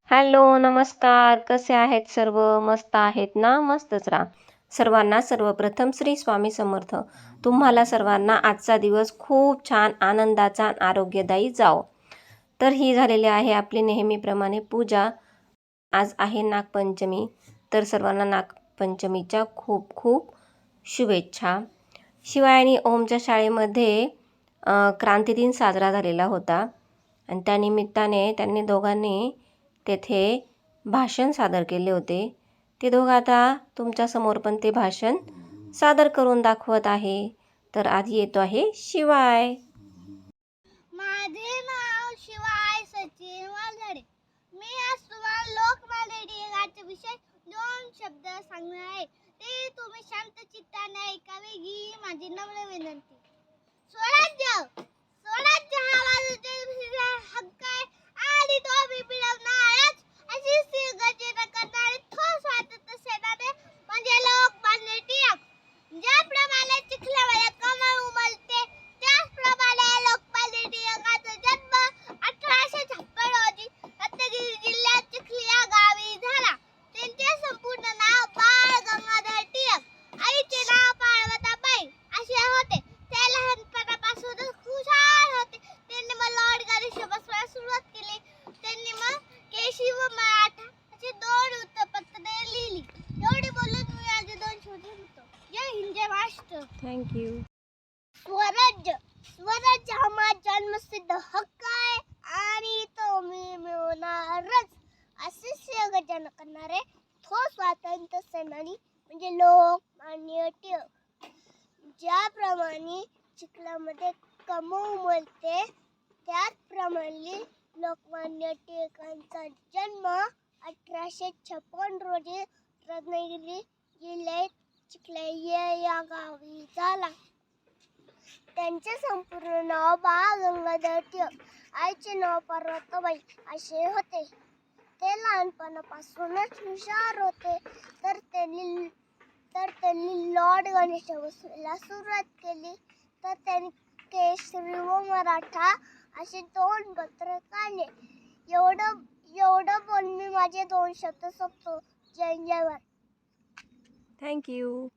Hello, नमस्कार. कसे आहेत सर्व? मस्त आहेत ना? मस्तच राहा. सर्वांना सर्वप्रथम श्री स्वामी समर्थ. तुम्हाला सर्वांना आजचा दिवस खूप छान आनंदाचा आरोग्यदायी जाओ. तर ही झालेली आहे आपली नेहमीप्रमाणे पूजा. आज आहे नागपंचमी, तर सर्वांना नागपंचमीच्या खूप खूप शुभेच्छा. शिवाय आणि ओमच्या शाळेमध्ये क्रांतिदिन साजरा झालेला होता आणि त्यानिमित्ताने त्यांनी दोघांनी तेथे भाषण सादर केले होते. ते दोघं आता तुमच्यासमोर पण ते भाषण सादर करून दाखवत आहे. तर आधी येतो आहे शिवाय. माझे नाव शिवाय सचिन वालझाडे. मी आज तुम्हाला लोकमान्य टिळकांच्या विषयी 2 शब्द सांगणार आहे. ते तुम्ही शांत चित्ताने ऐकावे ही माझी नम्र विनंती. स्वराज्य स्वराज्य हा माझा हक्क आहे आणि तो मी मिळवणारच अशी गर्जना करणारे थोर स्वातंत्र्य सेनानी म्हणजे लोकमान्य टिळक. ज्याप्रमाणे चिखल्यामध्ये कमळ उमलते त्याचप्रमाणे लोकमान्य टिळकांचा जन्म 1856 रोजी रत्नागिरी जिल्ह्यात चिखली या गावी झाला. त्यांचे संपूर्ण नाव बाळ गंगाधर टिळक, आईचे नाव पार्वताबाई असे होते. ते लहानपणापासूनच हुशार होते. त्यांनी मग लॉर्ड गणेशोपासना सुरुवात केली. त्यांनी मग केशरी व मराठा अशी 2 वृत्तपत्रे लिहिली. एवढे बोलून मी माझे 2 शब्द म्हणतो. जय हिंद, जय महाराष्ट्र. थँक्यू. स्वराज्य स्वराज्य हा माझा जन्मसिद्ध हक्क आहे आणि तो मी मिळवणारच असे गर्जना करणारे थोर स्वातंत्र्य सेनानी म्हणजे लोकमान्य टिळक. ज्याप्रमाणे चिखलामध्ये कमळ उमलते त्याचप्रमाणे लोकमान्य टिळकांचा जन्म 1856 रोजी रत्नागिरी जिल्ह्यात चिखली या गावी झाला. त्यांचे संपूर्ण नाव बाळ गंगाधर टिळक, आईचे नाव पार्वताबाई असे होते. ते लहानपणापासूनच हुशार होते. तर त्यांनी लॉर्ड गणेशोपासनेला सुरुवात केली. तर त्यांनी केशरी व मराठा असे 2 पत्र काढले. एवढं बोलून मी माझे 2 शब्द संपतो. जय जय भारत. थँक्यू.